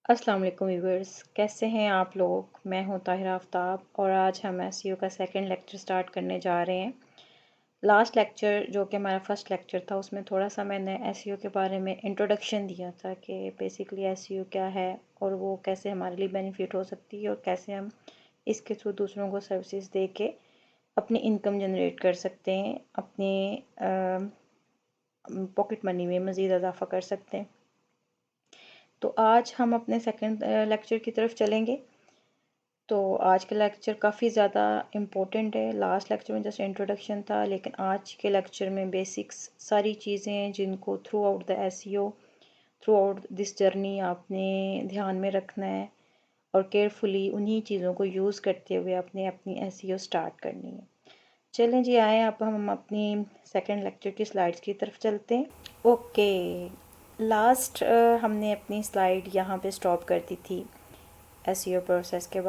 अस्सलाम वालेकुम व्यूअर्स, कैसे हैं आप लोग। मैं हूं ताहिरा आफ्ताब और आज हम एसईओ का सेकंड लेक्चर स्टार्ट करने जा रहे हैं। लास्ट लेक्चर जो कि हमारा फर्स्ट लेक्चर था उसमें थोड़ा सा मैंने एसईओ के बारे में इंट्रोडक्शन दिया था कि बेसिकली एसईओ क्या है और वो कैसे हमारे लिए बेनिफिट हो सकती है और कैसे हम इसके थ्रू दूसरों को सर्विसेज दे के अपनी इनकम जनरेट कर सकते हैं, अपनी पॉकेट मनी में मज़ीद इजाफा कर सकते हैं। तो आज हम अपने सेकंड लेक्चर की तरफ चलेंगे। तो आज का लेक्चर काफ़ी ज़्यादा इम्पोर्टेंट है। लास्ट लेक्चर में जस्ट इंट्रोडक्शन था, लेकिन आज के लेक्चर में बेसिक्स सारी चीज़ें हैं जिनको through out the SEO, through out this journey आपने ध्यान में रखना है और केयरफुली उन्हीं चीज़ों को यूज़ करते हुए अपनी अपनी एसईओ स्टार्ट करनी है। चलें जी, आए अब हम अपनी सेकंड लेक्चर की स्लाइड्स की तरफ चलते हैं। ओके, लास्ट हमने अपनी स्लाइड यहाँ पे स्टॉप कर दी थी एसईओ प्रोसेस के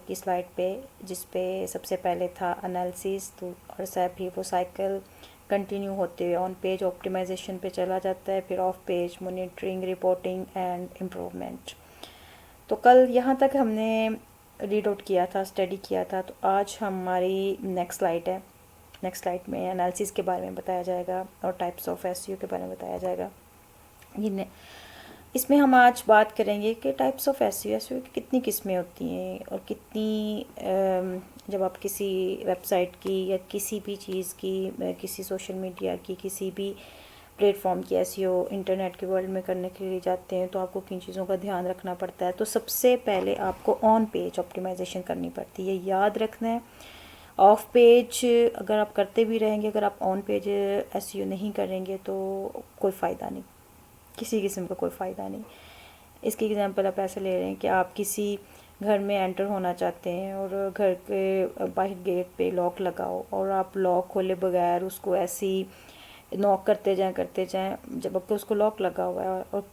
की स्लाइड पे, जिस पे सबसे पहले था एनालिसिस, तो और साथ ही वो साइकिल कंटिन्यू होते हुए ऑन पेज ऑप्टिमाइजेशन पे चला जाता है, फिर of page monitoring, reporting and improvement. तो कल यहाँ तक हमने रीड आउट किया था, स्टडी किया था। तो आज हमारी नेक्स्ट स्लाइड है। नेक्स्ट स्लाइड में एनालिसिस के बारे में बताया जाएगा और टाइप्स ऑफ एसईओ के बारे में बताया जाएगा। ये इसमें हम आज बात करेंगे कि टाइप्स ऑफ एसईओ की कितनी किस्में होती हैं और कितनी जब आप किसी वेबसाइट की या किसी भी चीज़ की, किसी सोशल मीडिया की, किसी भी प्लेटफॉर्म की एसईओ इंटरनेट के वर्ल्ड में करने के लिए जाते हैं तो आपको किन चीज़ों का ध्यान रखना पड़ता है। तो सबसे पहले आपको ऑन पेज ऑप्टिमाइजेशन करनी पड़ती है, याद रखना है। ऑफ पेज अगर आप करते भी रहेंगे, अगर आप ऑन पेज एसईओ नहीं करेंगे तो कोई फ़ायदा नहीं, किसी किस्म का कोई फ़ायदा नहीं। इसकी एग्जांपल आप ऐसे ले रहे हैं कि आप किसी घर में एंटर होना चाहते हैं और घर के बाहर गेट पे लॉक लगाओ और आप लॉक खोले बगैर उसको ऐसे ही नॉक करते जाएं जबकि उसको लॉक लगा हुआ है, और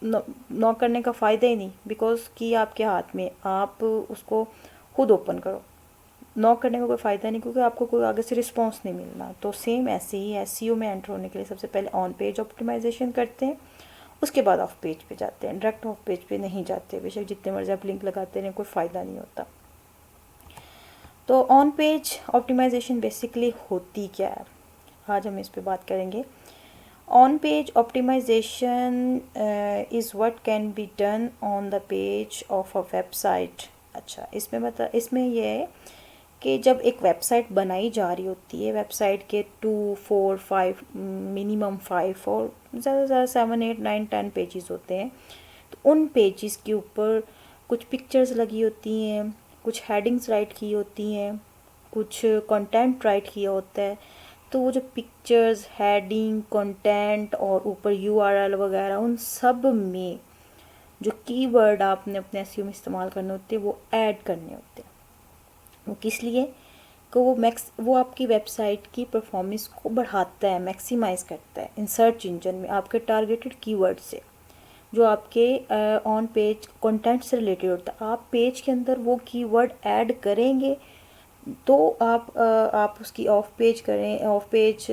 नॉक करने का फ़ायदा ही नहीं, बिकॉज कि आपके हाथ में, आप उसको खुद ओपन करो। नॉक करने का कोई फ़ायदा नहीं क्योंकि आपको कोई आगे से रिस्पॉन्स नहीं मिलना। तो सेम ऐसे ही एसईओ में एंटर होने के लिए सबसे पहले ऑन पेज ऑप्टिमाइजेशन करते हैं, उसके बाद ऑफ पेज पे जाते हैं। डायरेक्ट ऑफ पेज पे नहीं जाते, बेशक जितने मर्जी आप लिंक लगाते रहें, कोई फ़ायदा नहीं होता। तो ऑन पेज ऑप्टिमाइजेशन बेसिकली होती क्या है, आज हम इस पे बात करेंगे। On page optimisation is what can be done on the page of a website. अच्छा, इसमें यह है कि जब एक वेबसाइट बनाई जा रही होती है, वेबसाइट के 2, 4, 5, मिनिमम 5 और ज़्यादा से ज़्यादा 7, 8, 9, 10 पेजेस होते हैं। तो उन पेजेस के ऊपर कुछ पिक्चर्स लगी होती हैं, कुछ हेडिंग्स राइट की होती हैं, कुछ कंटेंट राइट किया होता है। तो वो जो पिक्चर्स, हेडिंग, कंटेंट और ऊपर यूआरएल वगैरह, उन सब में जो कीवर्ड आपने अपने एसईओ में इस्तेमाल करने होते हैं वो ऐड करने होते हैं। वो किस लिए? कि वो आपकी वेबसाइट की परफॉर्मेंस को बढ़ाता है, मैक्सिमाइज़ करता है इन सर्च इंजन में आपके टारगेटेड कीवर्ड से, जो आपके ऑन पेज कंटेंट से रिलेटेड होता है। आप पेज के अंदर वो कीवर्ड ऐड करेंगे तो आप उसकी ऑफ पेज करें, ऑफ पेज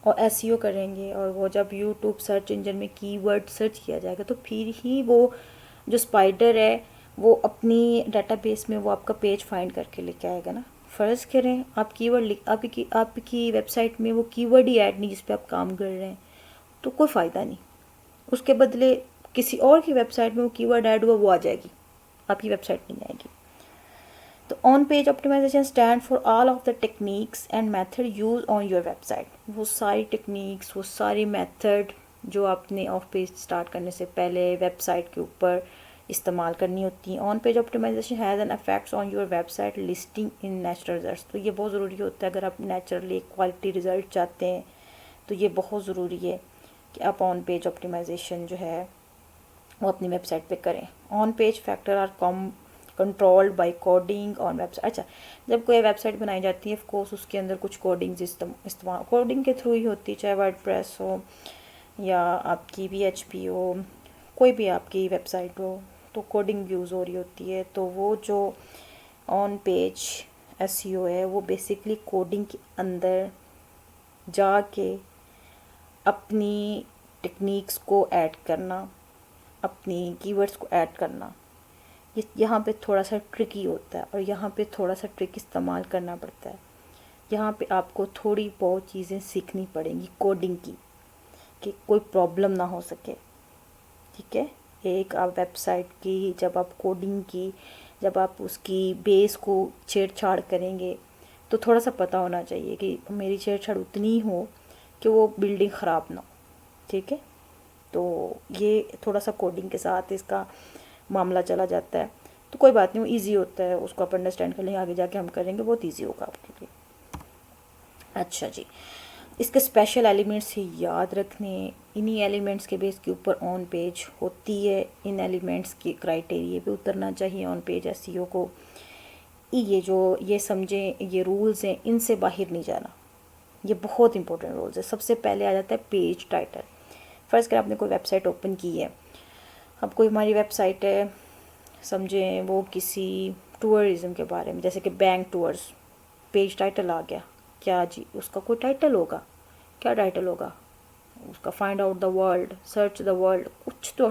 और एसईओ करेंगे, और वो जब यूट्यूब सर्च इंजन में कीवर्ड सर्च किया जाएगा तो फिर ही वो जो स्पाइडर है वो अपनी डाटाबेस में वो आपका पेज फाइंड करके लेके आएगा ना। फ़र्ज़ करें आप कीवर्ड लिख, आपकी वेबसाइट में वो कीवर्ड ही ऐड नहीं जिस पे आप काम कर रहे हैं, तो कोई फ़ायदा नहीं। उसके बदले किसी और की वेबसाइट में वो कीवर्ड ऐड हुआ, वो आ जाएगी, आपकी वेबसाइट नहीं आएगी। तो on page optimisation stand for all of the techniques and method use on your website. वो सारी टेक्निक्स, वो सारी मेथड जो आपने ऑफ पेज स्टार्ट करने से पहले वेबसाइट के ऊपर इस्तेमाल करनी होती है। On page optimisation has an effects on your website listing in natural results. तो ये बहुत ज़रूरी होता है, अगर आप नेचुरली क्वालिटी रिजल्ट चाहते हैं तो ये बहुत ज़रूरी है कि आप ऑन पेज ऑप्टिमाइजेशन जो है वो अपनी वेबसाइट पे करें। On page factor are controlled by coding on website. अच्छा, जब कोई वेबसाइट बनाई जाती है, ऑफ कोर्स उसके अंदर कुछ कोडिंग्स इस्तेमाल कोडिंग के थ्रू ही होती है, चाहे वर्डप्रेस हो या आपकी PHP हो, कोई भी आपकी वेबसाइट हो, तो कोडिंग यूज़ हो रही होती है। तो वो जो ऑन पेज एसईओ है वो बेसिकली कोडिंग के अंदर जाके अपनी टेक्निक्स को ऐड करना, अपनी कीवर्ड्स को ऐड करना, ये यहाँ पे थोड़ा सा ट्रिकी होता है और यहाँ पे थोड़ा सा ट्रिक इस्तेमाल करना पड़ता है। यहाँ पे आपको थोड़ी बहुत चीज़ें सीखनी पड़ेंगी कोडिंग की, कि कोई प्रॉब्लम ना हो सके, ठीक है। एक आप वेबसाइट की जब आप कोडिंग की, जब आप उसकी बेस को छेड़छाड़ करेंगे तो थोड़ा सा पता होना चाहिए कि मेरी छेड़छाड़ उतनी हो कि वो बिल्डिंग ख़राब ना हो, ठीक है। तो ये थोड़ा सा कोडिंग के साथ इसका मामला चला जाता है, तो कोई बात नहीं, वो ईजी होता है, उसको आप अंडरस्टैंड कर लेंगे, आगे जाके हम करेंगे बहुत ईजी होगा आपके लिए। अच्छा जी, इसके स्पेशल एलिमेंट्स ही याद रखने, इन्हीं एलिमेंट्स के बेस के ऊपर ऑन पेज होती है, इन एलिमेंट्स के क्राइटेरिया पे उतरना चाहिए ऑन पेज एसईओ को। ये समझें, ये रूल्स हैं, इनसे बाहर नहीं जाना, ये बहुत इंपॉर्टेंट रूल्स है। सबसे पहले आ जाता है पेज टाइटल। फर्स्ट अगर आपने कोई वेबसाइट ओपन की है, अब कोई हमारी वेबसाइट है, समझें वो किसी टूरिज़म के बारे में, जैसे कि बैंक टूर्स, पेज टाइटल आ गया, क्या जी उसका कोई टाइटल होगा, क्या टाइटल होगा उसका, find out the world, search the world, कुछ तो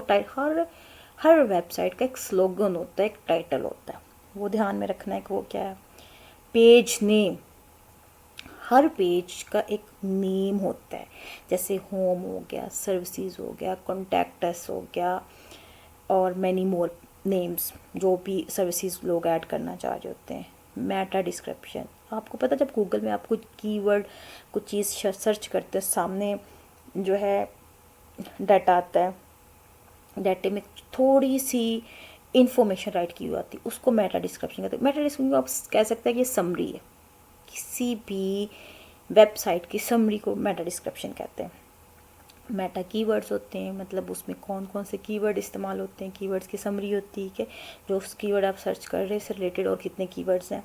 हर वेबसाइट का एक स्लोगन होता है, एक टाइटल होता है, वो ध्यान में रखना है कि वो क्या है। पेज नेम, हर पेज का एक नेम होता है, जैसे होम हो गया, सर्विसेज हो गया, कॉन्टैक्ट अस हो गया, और मैनी मोर नेम्स जो भी सर्विसेज लोग ऐड करना चाह रहे होते हैं। मेटा डिस्क्रिप्शन, आपको पता जब गूगल में आप कुछ कीवर्ड कुछ चीज़ सर्च करते हैं, सामने जो है डाटा आता है, डाटे में थोड़ी सी इंफॉर्मेशन राइट की हुई आती है, उसको मेटा डिस्क्रिप्शन कहते हैं। मेटा डिस्क्रिप्शन को आप कह सकते हैं कि ये समरी है, किसी भी वेबसाइट की समरी को मेटा डिस्क्रिप्शन कहते हैं। मेटा कीवर्ड्स होते हैं, मतलब उसमें कौन कौन से कीवर्ड इस्तेमाल होते हैं, कीवर्ड्स की समरी होती है कि जो उस कीवर्ड आप सर्च कर रहे हैं से रिलेटेड और कितने कीवर्ड्स हैं।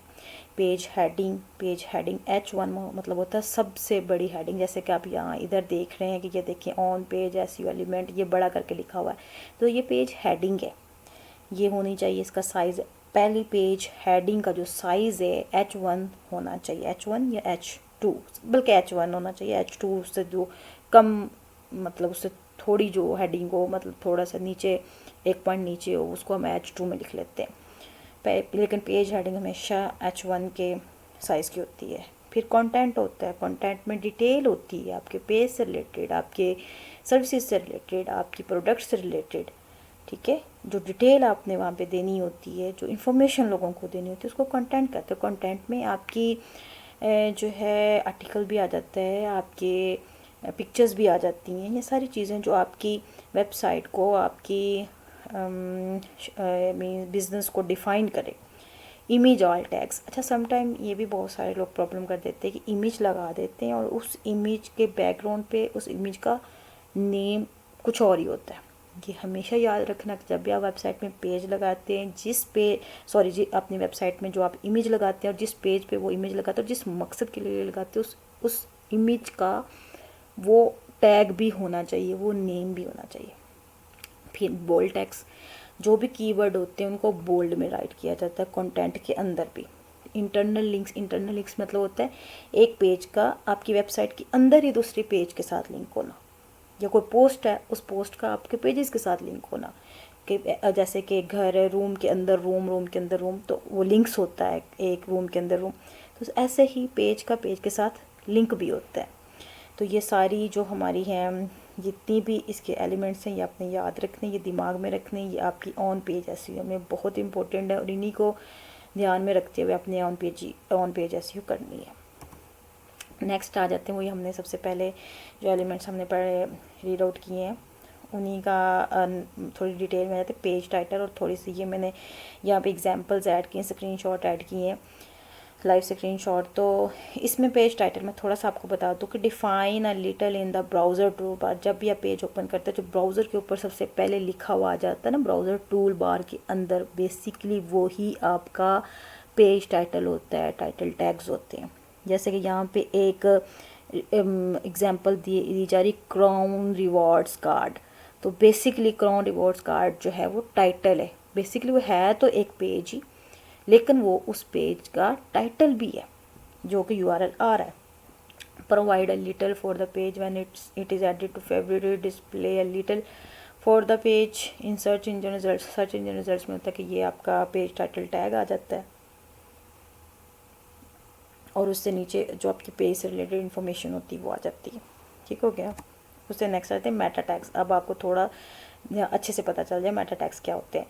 पेज हेडिंग H1 मतलब होता है सबसे बड़ी हेडिंग, जैसे कि आप यहाँ इधर देख रहे हैं कि ये देखिए ऑन पेज एसईओ एलिमेंट, ये बड़ा करके लिखा हुआ है, तो ये पेज हेडिंग है, ये होनी चाहिए। इसका साइज़, पहली पेज हेडिंग का जो साइज़ है H1 होना चाहिए, H1 या H2, बल्कि H1 होना चाहिए, H2 से जो कम, मतलब उससे थोड़ी जो हेडिंग हो, मतलब थोड़ा सा नीचे, एक पॉइंट नीचे हो, उसको हम H2 में लिख लेते हैं। लेकिन पेज हेडिंग हमेशा H1 के साइज़ की होती है। फिर कंटेंट होता है, कंटेंट में डिटेल होती है आपके पेज से रिलेटेड, आपके सर्विसेज से रिलेटेड, आपकी प्रोडक्ट से रिलेटेड, ठीक है। जो डिटेल आपने वहाँ पे देनी होती है, जो इन्फॉर्मेशन लोगों को देनी होती है, उसको कंटेंट कहते हैं। कंटेंट में आपकी जो है आर्टिकल भी आ जाता है, आपके पिक्चर्स भी आ जाती हैं, ये सारी चीज़ें जो आपकी वेबसाइट को, आपकी बिज़नेस को डिफ़ाइन करे। इमेज ऑल टैग्स, अच्छा समटाइम ये भी बहुत सारे लोग प्रॉब्लम कर देते हैं कि इमेज लगा देते हैं और उस इमेज के बैकग्राउंड पे उस इमेज का नेम कुछ और ही होता है। ये हमेशा याद रखना कि जब भी आप वेबसाइट में पेज लगाते हैं, जी अपनी वेबसाइट में जो आप इमेज लगाते हैं और जिस पेज पे वो इमेज लगाते हैं और जिस मकसद के लिए लगाते हैं, उस इमेज का वो टैग भी होना चाहिए, वो नेम भी होना चाहिए। फिर बोल्ड टेक्स्ट, जो भी कीवर्ड होते हैं उनको बोल्ड में राइट किया जाता है कंटेंट के अंदर भी। इंटरनल लिंक्स मतलब होता है एक पेज का आपकी वेबसाइट के अंदर ही दूसरी पेज के साथ लिंक होना, या कोई पोस्ट है उस पोस्ट का आपके पेजेस के साथ लिंक होना, कि जैसे कि घर है, रूम के अंदर रूम के अंदर रूम, तो वो लिंक्स होता है एक रूम के अंदर रूम, तो ऐसे ही पेज का पेज के साथ लिंक भी होता है। तो ये सारी जो हमारी हैं जितनी भी इसके एलिमेंट्स हैं, ये आपने याद रखने, ये दिमाग में रखने, ये आपकी ऑन पेज एसईओ में बहुत इंपॉर्टेंट है और इन्हीं को ध्यान में रखते हुए अपने ऑन पेज एसईओ करनी है। नेक्स्ट आ जाते हैं, वही हमने सबसे पहले जो एलिमेंट्स हमने पढ़े रीड आउट किए हैं उन्हीं का थोड़ी डिटेल में जाते हैं। पेज टाइटल और थोड़ी सी ये मैंने यहाँ पे एग्जांपल्स ऐड किए, स्क्रीनशॉट ऐड किए हैं, लाइव स्क्रीनशॉट। तो इसमें पेज टाइटल में थोड़ा सा आपको बता दूँ कि define a little in the browser tool bar. जब भी आप पेज ओपन करते हैं जो ब्राउज़र के ऊपर सबसे पहले लिखा हुआ आ जाता है ना ब्राउज़र टूल बार के अंदर, बेसिकली वो ही आपका पेज टाइटल होता है, टाइटल टैग्स होते हैं। जैसे कि यहाँ पे एक एग्जांपल दी जा रही, क्राउन रिवॉर्ड्स कार्ड। तो बेसिकली क्राउन रिवॉर्ड्स कार्ड जो है वो टाइटल है, बेसिकली वो है तो एक पेज ही, लेकिन वो उस पेज का टाइटल भी है जो कि URL आ रहा है। Provide a little for the page when it is added to favourite, display a little for the page in search engine result, search engine results में होता है कि ये आपका पेज टाइटल टैग आ जाता है और उससे नीचे जो आपकी पेज से रिलेटेड इन्फॉर्मेशन होती है वो आ जाती है। ठीक हो गया। उससे नेक्स्ट आते हैं मेटा टैग्स। अब आपको थोड़ा अच्छे से पता चल जाए मेटा टैग्स क्या होते हैं।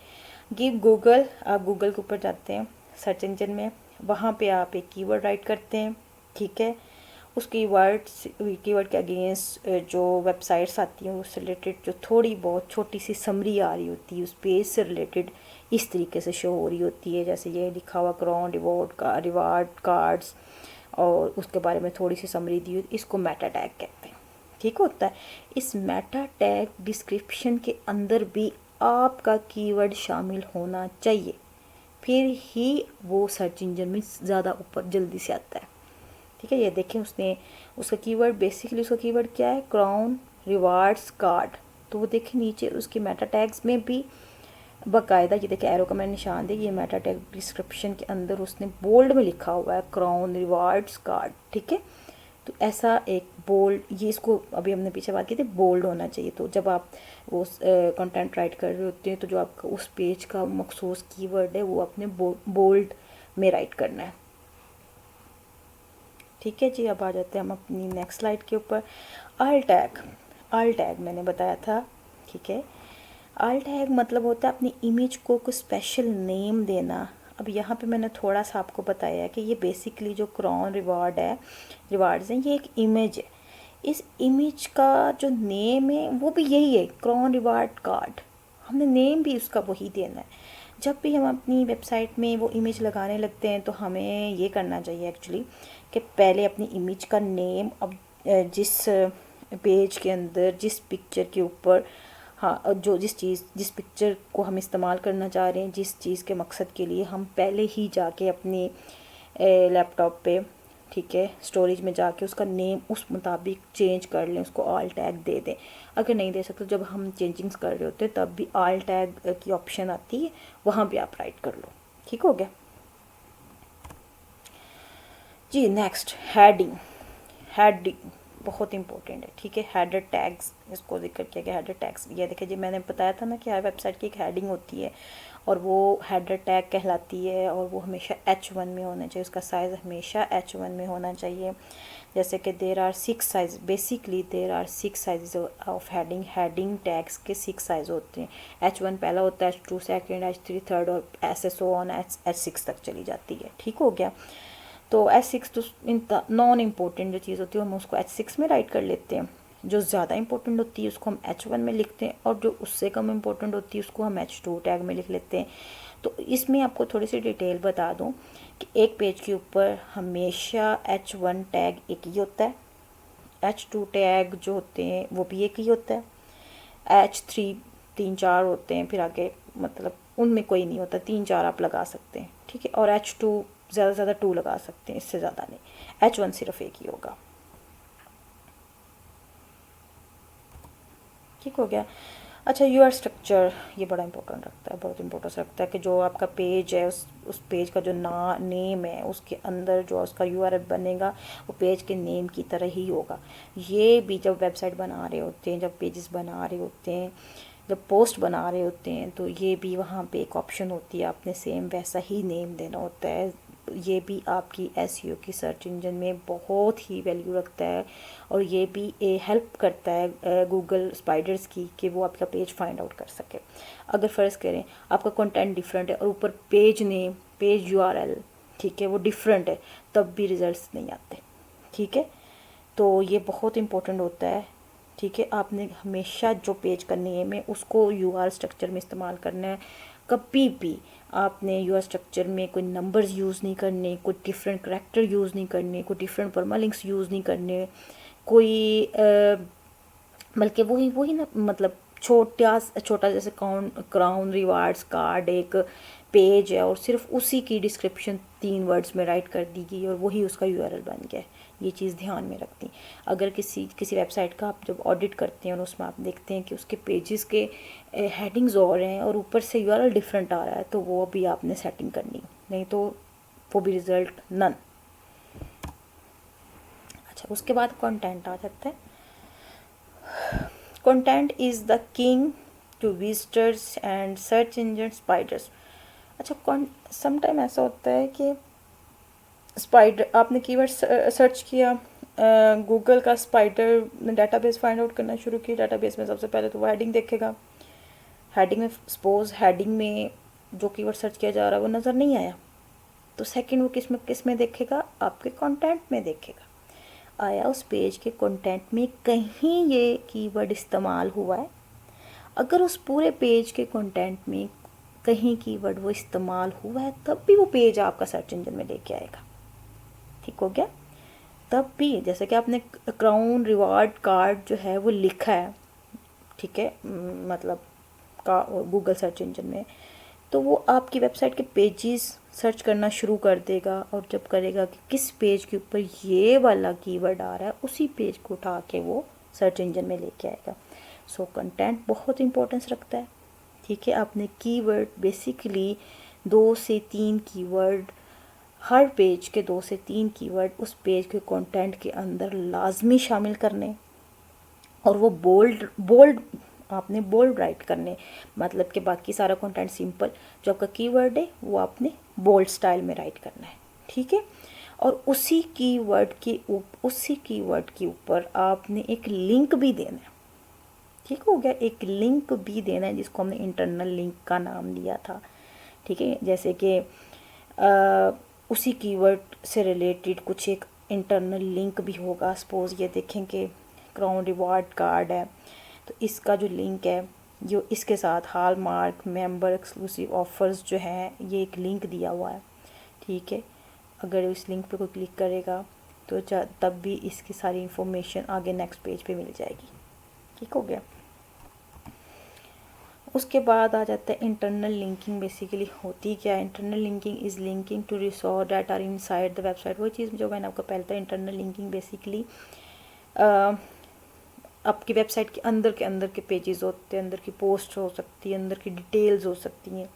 गिव गूगल, आप गूगल के ऊपर जाते हैं सर्च इंजन में, वहाँ पे आप एक कीवर्ड राइट करते हैं। ठीक है, उस कीवर्ड के अगेंस्ट जो वेबसाइट्स आती हैं उससे रिलेटेड जो थोड़ी बहुत छोटी सी समरी आ रही होती है उस पेज से रिलेटेड इस तरीके से शो हो रही होती है, जैसे ये लिखा हुआ क्राउन रिवार्ड कार्ड्स और उसके बारे में थोड़ी सी समरी दी हुई, इसको मेटा टैग कहते हैं। ठीक होता है। इस मेटा टैग डिस्क्रिप्शन के अंदर भी आपका कीवर्ड शामिल होना चाहिए, फिर ही वो सर्च इंजन में ज़्यादा ऊपर जल्दी से आता है। ठीक है, ये देखें उसने उसका कीवर्ड, बेसिकली उसका कीवर्ड क्या है, क्राउन रिवार्ड्स कार्ड। तो वो देखें नीचे उसके मेटा टैग्स में भी बाकायदा, ये देखिए एरो का मैंने निशान दिया, ये मेटा टैग डिस्क्रिप्शन के अंदर उसने बोल्ड में लिखा हुआ है क्राउन रिवार्ड्स कार्ड। ठीक है, तो ऐसा एक बोल्ड, ये इसको अभी हमने पीछे बात की थी, बोल्ड होना चाहिए। तो जब आप वो कंटेंट राइट कर रहे होते हैं तो जो आपका उस पेज का मखसूस कीवर्ड है वो अपने बोल्ड में राइट करना है। ठीक है जी, अब आ जाते हैं हम अपनी नेक्स्ट स्लाइड के ऊपर। आल टैग मैंने बताया था। ठीक है, आल टैग मतलब होता है अपनी इमेज को कुछ स्पेशल नेम देना। अब यहाँ पे मैंने थोड़ा सा आपको बताया है कि ये बेसिकली जो क्राउन रिवार्ड्स हैं ये एक इमेज है। इस इमेज का जो नेम है वो भी यही है, क्राउन रिवार्ड कार्ड। हमने नेम भी उसका वही देना है। जब भी हम अपनी वेबसाइट में वो इमेज लगाने लगते हैं तो हमें ये करना चाहिए एक्चुअली कि पहले अपनी इमेज का नेम, अब जिस पेज के अंदर जिस पिक्चर के ऊपर, हाँ, जो जिस पिक्चर को हम इस्तेमाल करना चाह रहे हैं, जिस चीज़ के मकसद के लिए, हम पहले ही जाके अपने लैपटॉप पे, ठीक है, स्टोरेज में जाके उसका नेम उस मुताबिक चेंज कर लें, उसको ऑल टैग दे दें। अगर नहीं दे सकते, जब हम चेंजिंग्स कर रहे होते हैं तब भी ऑल टैग की ऑप्शन आती है, वहाँ भी आप राइट कर लो। ठीक हो गया जी। नेक्स्ट हेडिंग बहुत इंपॉर्टेंट है। ठीक है, हेडर टैग्स, इसको जिक्र किया गया हेडर टैग्स। ये देखिए जी, मैंने बताया था ना कि हर वेबसाइट की एक हेडिंग होती है और वो हेडर टैग कहलाती है और वो हमेशा H1 में होना चाहिए, उसका साइज़ हमेशा H1 में होना चाहिए। जैसे कि there are 6 size, basically there are 6 size of heading tags के 6 साइज होते हैं। H1 पहला होता है, H2 सेकेंड, H3 थर्ड और ऐसे सो ऑन H6 तक चली जाती है। ठीक हो गया। तो H6 तो नॉन इम्पोर्टेंट जो चीज़ होती है हम उसको H6 में राइट कर लेते हैं, जो ज़्यादा इंपॉर्टेंट होती है उसको हम H1 में लिखते हैं और जो उससे कम इम्पोर्टेंट होती है उसको हम H2 टैग में लिख लेते हैं। तो इसमें आपको थोड़ी सी डिटेल बता दूं कि एक पेज के ऊपर हमेशा H1 टैग एक ही होता है, H2 टैग जो होते हैं वो भी एक ही होता है, H3 3-4 होते हैं, फिर आगे मतलब उनमें कोई नहीं होता, 3-4 आप लगा सकते हैं। ठीक है, और H2 ज़्यादा से ज़्यादा 2 लगा सकते हैं, इससे ज़्यादा नहीं। H1 सिर्फ एक ही होगा। ठीक हो गया। अच्छा, यूआर स्ट्रक्चर ये बड़ा इंपॉर्टेंट रखता है, बहुत इंपॉर्टेंस रखता है कि जो आपका पेज है उस पेज का जो नेम है उसके अंदर जो उसका यूआरएल बनेगा वो पेज के नेम की तरह ही होगा। ये भी जब वेबसाइट बना रहे होते हैं, जब पेजेस बना रहे होते हैं, जब पोस्ट बना रहे होते हैं, तो ये भी वहाँ पे एक ऑप्शन होती है, आपने सेम वैसा ही नेम देना होता है। ये भी आपकी एसईओ की सर्च इंजन में बहुत ही वैल्यू रखता है और ये भी हेल्प करता है गूगल स्पाइडर्स की कि वो आपका पेज फाइंड आउट कर सके। अगर फ़र्ज़ करें आपका कंटेंट डिफरेंट है और ऊपर पेज नेम, पेज यूआरएल, ठीक है, वो डिफरेंट है, तब भी रिजल्ट्स नहीं आते। ठीक है, तो ये बहुत इंपॉर्टेंट होता है। ठीक है, आपने हमेशा जो पेज का नेम है उसको यूआरएल स्ट्रक्चर में इस्तेमाल करना है। कभी भी आपने यूआर स्ट्रक्चर में कोई नंबर्स यूज़ नहीं करने, कोई डिफरेंट करैक्टर यूज़ नहीं करने, कोई डिफरेंट परमालिंक्स यूज़ नहीं करने, कोई बल्कि वही ना, मतलब छोटा जैसे क्राउन रिवार्ड्स कार्ड एक पेज है और सिर्फ उसी की डिस्क्रिप्शन 3 वर्ड्स में राइट कर दी गई और वही उसका यूआरएल बन गया। ये चीज़ ध्यान में रखती। अगर किसी वेबसाइट का आप जब ऑडिट करते हैं और उसमें आप देखते हैं कि उसके पेजेस के हेडिंग्स और हैं और ऊपर से यूआरएल डिफरेंट आ रहा है, तो वो भी आपने सेटिंग करनी, नहीं तो वो भी रिज़ल्ट नन। अच्छा, उसके बाद कंटेंट आ जाता है। Content is the king to visitors and search engine spiders. अच्छा, समटाइम ऐसा होता है कि स्पाइडर, आपने कीवर्ड सर्च किया, गूगल का स्पाइडर डेटाबेस फाइंड आउट करना शुरू किया। डेटाबेस में सबसे पहले तो वो हेडिंग देखेगा। हेडिंग में सपोज हेडिंग में जो कीवर्ड सर्च किया जा रहा है वो नज़र नहीं आया, तो सेकंड वो किस में देखेगा, आपके कंटेंट में देखेगा। आया उस पेज के कंटेंट में कहीं ये कीवर्ड इस्तेमाल हुआ है। अगर उस पूरे पेज के कंटेंट में कहीं कीवर्ड वो इस्तेमाल हुआ है, तब भी वो पेज आपका सर्च इंजन में लेके आएगा। ठीक हो गया। तब भी जैसे कि आपने क्राउन रिवार्ड कार्ड जो है वो लिखा है, ठीक है, मतलब का गूगल सर्च इंजन में, तो वो आपकी वेबसाइट के पेजेस सर्च करना शुरू कर देगा। और जब करेगा कि किस पेज के ऊपर ये वाला कीवर्ड आ रहा है, उसी पेज को उठा के वो सर्च इंजन में लेके आएगा। सो कंटेंट बहुत इंपॉर्टेंस रखता है। ठीक है, आपने कीवर्ड बेसिकली 2 से 3 कीवर्ड, हर पेज के 2 से 3 कीवर्ड उस पेज के कंटेंट के अंदर लाजमी शामिल करने, और वो बोल्ड आपने बोल्ड राइट करने। मतलब कि बाकी सारा कंटेंट सिंपल, जो आपका कीवर्ड है वो आपने बोल्ड स्टाइल में राइट करना है। ठीक है, और उसी कीवर्ड के ऊपर आपने एक लिंक भी देना है। ठीक हो गया, एक लिंक भी देना है जिसको हमने इंटरनल लिंक का नाम दिया था। ठीक है, जैसे कि उसी कीवर्ड से रिलेटेड कुछ एक इंटरनल लिंक भी होगा। सपोज ये देखें कि क्राउन रिवार्ड कार्ड है, तो इसका जो लिंक है जो इसके साथ हॉलमार्क मेंबर एक्सक्लूसिव ऑफर्स जो हैं, ये एक लिंक दिया हुआ है। ठीक है, अगर इस लिंक पे कोई क्लिक करेगा तो तब भी इसकी सारी इंफॉर्मेशन आगे नेक्स्ट पेज पे मिल जाएगी। ठीक हो गया। उसके बाद आ जाता है इंटरनल लिंकिंग। बेसिकली होती क्या है? Internal linking is linking to resource that are inside the website. वो चीज़ जो मैंने आपको पहले था, इंटरनल लिंकिंग बेसिकली आपकी वेबसाइट के अंदर के पेजेस होते हैं, अंदर की पोस्ट हो सकती है, अंदर की डिटेल्स हो सकती हैं।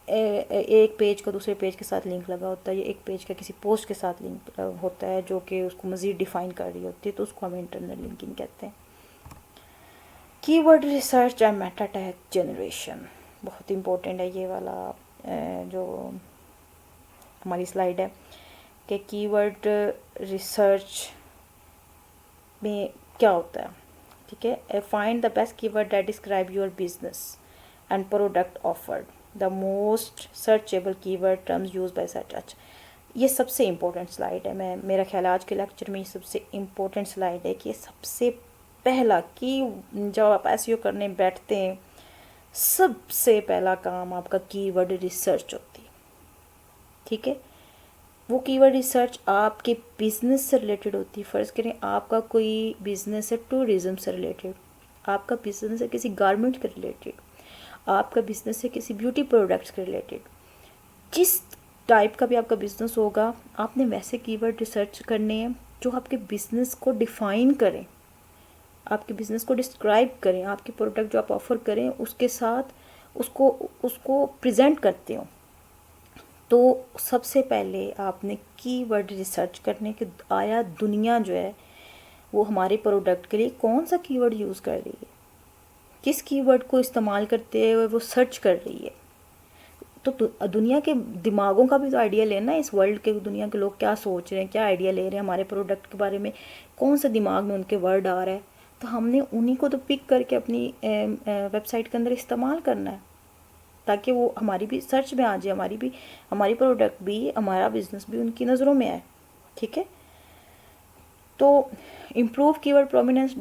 एक पेज का दूसरे पेज के साथ लिंक लगा होता है, या एक पेज का किसी पोस्ट के साथ लिंक होता है जो कि उसको मज़ीद डिफ़ाइन कर रही होती है, तो उसको हम इंटरनल लिंकिंग कहते हैं। Keyword research and Meta tag generation बहुत इम्पोर्टेंट है। ये वाला जो हमारी स्लाइड है कि कीवर्ड रिसर्च में क्या होता है। ठीक है, find the best keyword that describe your business and product offered, the most searchable keyword terms use by search. अच्छा, ये सबसे इम्पोर्टेंट स्लाइड है। मेरा ख्याल आज के लेक्चर में ये सबसे इम्पोर्टेंट स्लाइड है कि सबसे पहला कि जब आप एसईओ करने बैठते हैं, सबसे पहला काम आपका कीवर्ड रिसर्च होती है। ठीक है, वो कीवर्ड रिसर्च आपके बिजनेस से रिलेटेड होती है। फ़र्ज़ करें आपका कोई बिजनेस है टूरिज़्म से रिलेटेड, आपका बिजनेस है किसी गारमेंट के रिलेटेड, आपका बिजनेस है किसी ब्यूटी प्रोडक्ट्स के रिलेटेड। जिस टाइप का भी आपका बिजनेस होगा, आपने वैसे कीवर्ड रिसर्च करने हैं जो आपके बिजनेस को डिफ़ाइन करें, आपके बिज़नेस को डिस्क्राइब करें, आपके प्रोडक्ट जो आप ऑफ़र करें उसके साथ उसको प्रेजेंट करते हो। तो सबसे पहले आपने कीवर्ड रिसर्च करने के आया दुनिया जो है वो हमारे प्रोडक्ट के लिए कौन सा कीवर्ड यूज़ कर रही है, किस कीवर्ड को इस्तेमाल करते हुए वो सर्च कर रही है। तो दुनिया के दिमागों का भी तो आइडिया लेना है, इस वर्ल्ड के दुनिया के लोग क्या सोच रहे हैं, क्या आइडिया ले रहे हैं हमारे प्रोडक्ट के बारे में, कौन सा दिमाग में उनके वर्ड आ रहा है, तो हमने उन्हीं को तो पिक करके अपनी वेबसाइट के अंदर इस्तेमाल करना है ताकि वो हमारी भी सर्च में आ जाए, हमारी प्रोडक्ट भी, हमारा बिजनेस भी उनकी नज़रों में आए। ठीक है, तो improve keyword prominence,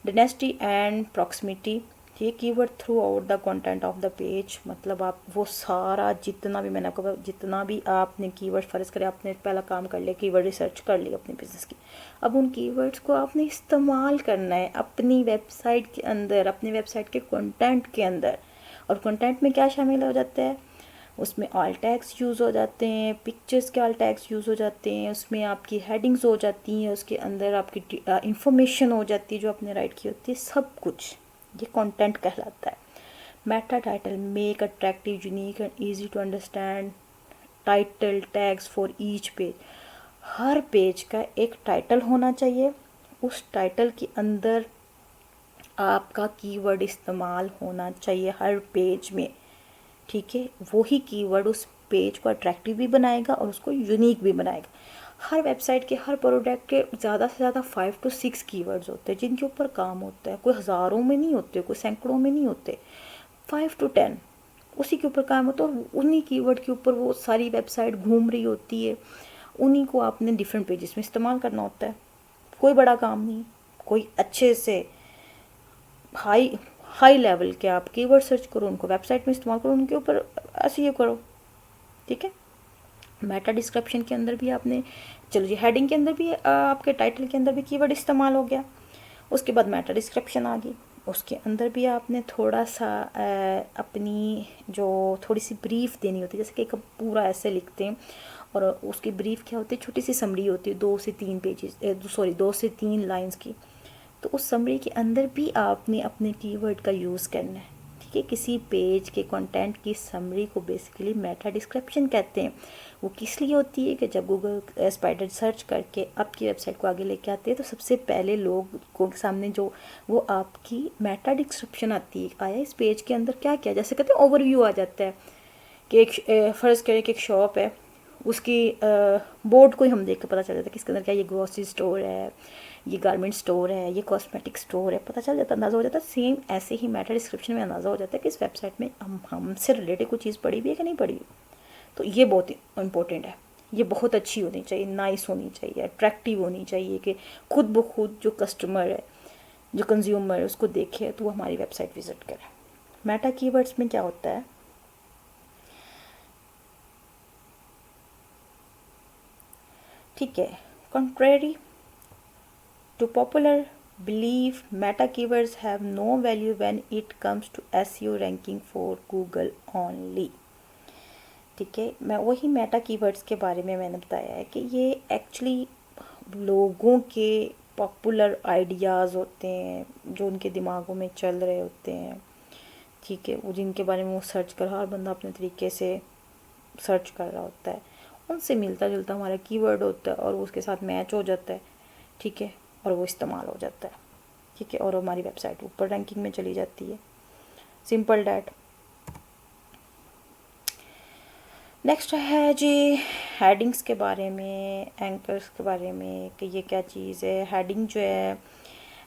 density and proximity. ये keyword throughout the content of the page, मतलब आप वो सारा जितना भी मैंने आपको जितना भी आपने कीवर्ड फर्ज करें, आपने पहला काम कर लिया, कीवर्ड रिसर्च कर ली अपने बिजनेस की। अब उन कीवर्ड्स को आपने इस्तेमाल करना है अपनी वेबसाइट के अंदर, अपनी वेबसाइट के कंटेंट के अंदर। और कंटेंट में क्या शामिल हो जाता है? उसमें ऑल टैग्स यूज़ हो जाते हैं, पिक्चर्स के ऑल टैग्स यूज़ हो जाते हैं, उसमें आपकी हेडिंग्स हो जाती हैं, उसके अंदर आपकी इंफॉर्मेशन हो जाती है जो आपने राइट की होती है, सब कुछ ये कंटेंट कहलाता है। Meta title, make attractive, unique and easy to understand title tags for each page. हर पेज का एक टाइटल होना चाहिए, उस टाइटल के अंदर आपका कीवर्ड इस्तेमाल होना चाहिए हर पेज में, ठीक है। वही कीवर्ड उस पेज को अट्रैक्टिव भी बनाएगा और उसको यूनिक भी बनाएगा। हर वेबसाइट के हर प्रोडक्ट के ज़्यादा से ज़्यादा 5 to 6 कीवर्ड्स होते हैं जिनके ऊपर काम होता है। कोई हज़ारों में नहीं होते, कोई सैकड़ों में नहीं होते, 5 to 10 उसी के ऊपर काम होता है। और उन्हीं कीवर्ड के ऊपर वो सारी वेबसाइट घूम रही होती है, उन्हीं को आपने डिफरेंट पेजेस में इस्तेमाल करना होता है। कोई बड़ा काम नहीं, कोई अच्छे से हाई लेवल के आप कीवर्ड सर्च करो, उनको वेबसाइट में इस्तेमाल करो, उनके ऊपर ऐसे ये करो, ठीक है। मेटा डिस्क्रिप्शन के अंदर भी आपने, चलो जी हेडिंग के अंदर भी आपके टाइटल के अंदर भी कीवर्ड इस्तेमाल हो गया। उसके बाद मेटा डिस्क्रिप्शन आ गई, उसके अंदर भी आपने थोड़ा सा अपनी जो थोड़ी सी ब्रीफ देनी होती है, जैसे कि एक पूरा ऐसे लिखते हैं और उसकी ब्रीफ क्या होती है, छोटी सी समरी होती है 2 से 3 पेजेस, 2 से 3 लाइंस की। तो उस समरी के अंदर भी आपने अपने कीवर्ड का यूज़ करना है, ठीक है। किसी पेज के कंटेंट की समरी को बेसिकली मेटा डिस्क्रिप्शन कहते हैं। वो किस लिए होती है कि जब गूगल स्पाइडर सर्च करके आपकी वेबसाइट को आगे लेके आते हैं तो सबसे पहले लोगों के सामने जो वो आपकी मेटा डिस्क्रिप्शन आती है, आया इस पेज के अंदर क्या क्या, जैसे कहते हैं ओवरव्यू आ जाता है कि एक फ़र्ज़ करें कि एक शॉप है, उसकी बोर्ड को ही हम देख के पता चल जाता है कि इसके अंदर क्या, ये ग्रोसरी स्टोर है, ये गारमेंट स्टोर है, ये कॉस्मेटिक स्टोर है, पता चल जाता, अंदाज़ा हो जाता है। सेम ऐसे ही मेटा डिस्क्रिप्शन में अंदाज़ा हो जाता है कि इस वेबसाइट में हमसे रिलेटेड कोई चीज़ पड़ी भी है कि नहीं पड़ी हुई। तो ये बहुत इंपॉर्टेंट है, ये बहुत अच्छी होनी चाहिए, नाइस होनी चाहिए, अट्रैक्टिव होनी चाहिए कि खुद ब खुद जो कस्टमर है, जो कंज्यूमर है उसको देखे तो वो हमारी वेबसाइट विज़िट करे। मेटा कीवर्ड्स में क्या होता है, ठीक है, contrary to popular belief, meta keywords have no value when it comes to SEO ranking for Google only, ठीक है। मैं वही मेटा कीवर्ड्स के बारे में मैंने बताया है कि ये एक्चुअली लोगों के पॉपुलर आइडियाज़ होते हैं जो उनके दिमागों में चल रहे होते हैं, ठीक है, वो जिनके बारे में वो सर्च कर, हर बंदा अपने तरीके से सर्च कर रहा होता है, उनसे मिलता जुलता हमारा कीवर्ड होता है और उसके साथ मैच हो जाता है, ठीक है, और वो इस्तेमाल हो जाता है, ठीक है, और हमारी वेबसाइट ऊपर रैंकिंग में चली जाती है, सिंपल डैट। नेक्स्ट है जी हेडिंग्स के बारे में, एंकर्स के बारे में कि ये क्या चीज़ है। हेडिंग जो है,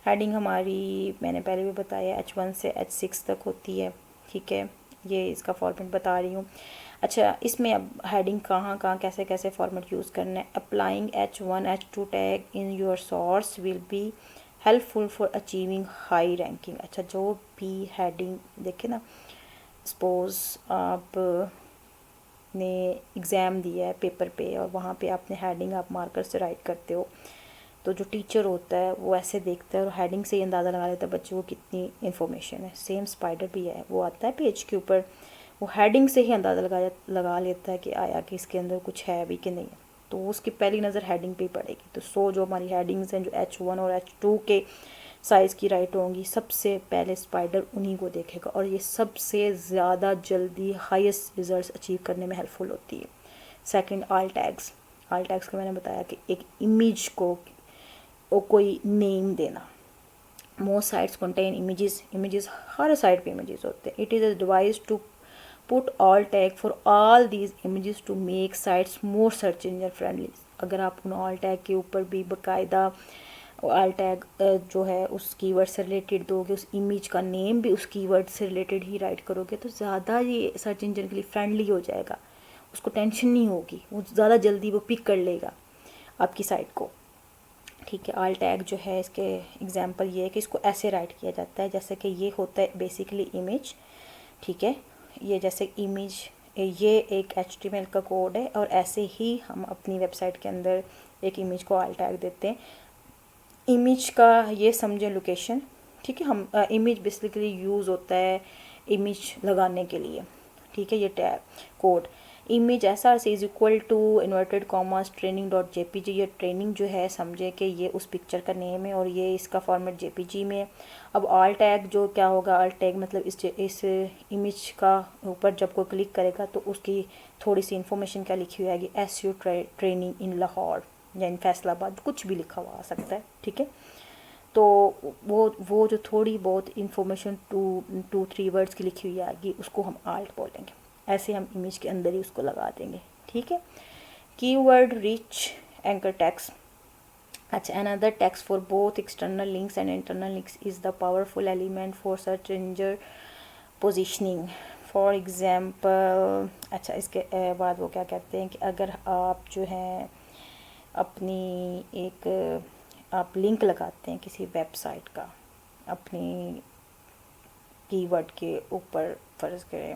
हेडिंग हमारी मैंने पहले भी बताया H1 से H6 तक होती है, ठीक है, ये इसका फॉर्मेट बता रही हूँ। अच्छा, इसमें अब हेडिंग कहाँ कहाँ कैसे कैसे फॉर्मेट यूज़ करना है। Applying H1 H2 tag in your source will be helpful for achieving high ranking. अच्छा, जो भी हेडिंग देखे ना, सपोज आप ने एग्ज़ाम दिया है पेपर पे और वहाँ पे आपने हेडिंग आप मार्कर से राइट करते हो, तो जो टीचर होता है वो ऐसे देखता है और हेडिंग से ही अंदाज़ा लगा लेता है बच्चे को कितनी इन्फॉर्मेशन है। सेम स्पाइडर भी है, वो आता है पेज के ऊपर, वो हेडिंग से ही अंदाज़ा लगा लेता है कि आया कि इसके अंदर कुछ है भी कि नहीं है, तो उसकी पहली नज़र हेडिंग पे ही पड़ेगी। तो जो हमारी हेडिंग्स हैं जो H1 और H2 के साइज़ की राइट होंगी, सबसे पहले स्पाइडर उन्हीं को देखेगा और ये सबसे ज़्यादा जल्दी हाईएस्ट रिजल्ट्स अचीव करने में हेल्पफुल होती है। सेकंड, आल टैग्स को मैंने बताया कि एक इमेज को कोई नेम देना। मोस्ट साइट्स कंटेन इमेजेस हर साइट पे इमेजेस होते हैं। It is a device to put all tag for all these images to make sites more search engine friendly. अगर आप उन ऑल टैग के ऊपर भी बाकायदा ऑल टैग जो है उस कीवर्ड से रिलेटेड दोगे, उस इमेज का नेम भी उस कीवर्ड से रिलेटेड ही राइट करोगे, तो ज़्यादा ये सर्च इंजन के लिए फ्रेंडली हो जाएगा, उसको टेंशन नहीं होगी, वो ज़्यादा जल्दी वो पिक कर लेगा आपकी साइट को, ठीक है। ऑल टैग जो है इसके एग्जांपल ये है कि इसको ऐसे राइट किया जाता है जैसे कि ये होता है बेसिकली इमेज, ठीक है, ये जैसे इमेज, ये एक HTML का कोड है और ऐसे ही हम अपनी वेबसाइट के अंदर एक इमेज को ऑल टैग देते हैं। इमेज का ये समझे लोकेशन, ठीक है, हम इमेज बेसिकली यूज़ होता है इमेज लगाने के लिए, ठीक है। ये टैग कोड इमेज ऐसा is equal to inverted commas training.jpg, ये ट्रेनिंग जो है समझे कि ये उस पिक्चर का नेम है और ये इसका फॉर्मेट JPG में है। अब ऑल टैग जो क्या होगा, ऑल टैग मतलब इस इमेज का ऊपर जब कोई क्लिक करेगा तो उसकी थोड़ी सी इन्फॉर्मेशन क्या लिखी हुई आएगी, SEO ट्रेनिंग इन लाहौर या इन फैसलाबाद, कुछ भी लिखा हुआ आ सकता है, ठीक है। तो वो जो थोड़ी बहुत इंफॉर्मेशन 2-3 वर्ड्स की लिखी हुई आएगी उसको हम आल्ट बोलेंगे, ऐसे हम इमेज के अंदर ही उसको लगा देंगे, ठीक है। Keyword rich anchor text. अच्छा, another text for both external links and internal links is the powerful element for search engine positioning. For example, अच्छा इसके बाद वो क्या कहते हैं कि अगर आप जो है अपनी एक आप लिंक लगाते हैं किसी वेबसाइट का अपनी कीवर्ड के ऊपर, फ़र्ज़ करें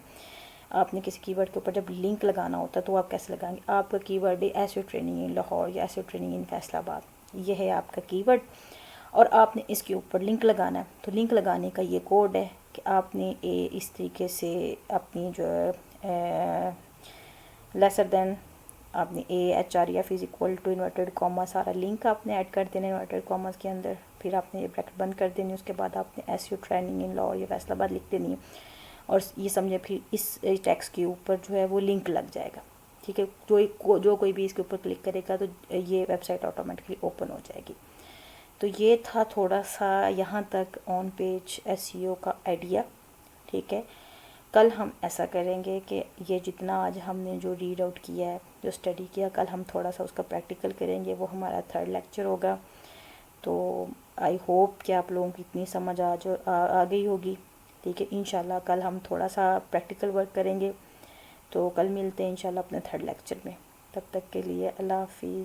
आपने किसी कीवर्ड के ऊपर जब लिंक लगाना होता है तो आप कैसे लगाएंगे। आपका कीवर्ड है एसईओ ट्रेनिंग इन लाहौर या एसईओ ट्रेनिंग इन फैसलाबाद, ये है आपका कीवर्ड और आपने इसके ऊपर लिंक लगाना है। तो लिंक लगाने का ये कोड है कि आपने इस तरीके से अपनी जो है लेसर देन आपने AHREF is equal to inverted comma सारा लिंक आपने ऐड कर देना इन्वर्टेड कॉमास के अंदर, फिर आपने ये ब्रैकेट बंद कर देनी, उसके बाद आपने एसईओ ट्रेनिंग इन लाहौर या फैसलाबाद लिख देनी है और ये समझे फिर इस टेक्स्ट के ऊपर जो है वो लिंक लग जाएगा, ठीक है। जो कोई भी इसके ऊपर क्लिक करेगा तो ये वेबसाइट ऑटोमेटिकली ओपन हो जाएगी। तो ये था थोड़ा सा यहाँ तक ऑन पेज एसईओ का आइडिया, ठीक है। कल हम ऐसा करेंगे कि ये जितना आज हमने जो रीड आउट किया है, जो स्टडी किया, कल हम थोड़ा सा उसका प्रैक्टिकल करेंगे, वो हमारा 3rd लेक्चर होगा। तो आई होप कि आप लोगों की इतनी समझ आ गई होगी, ठीक है। इंशाल्लाह कल हम थोड़ा सा प्रैक्टिकल वर्क करेंगे, तो कल मिलते हैं इंशाल्लाह अपने 3rd लेक्चर में। तब तक के लिए अल्लाह हाफिज़।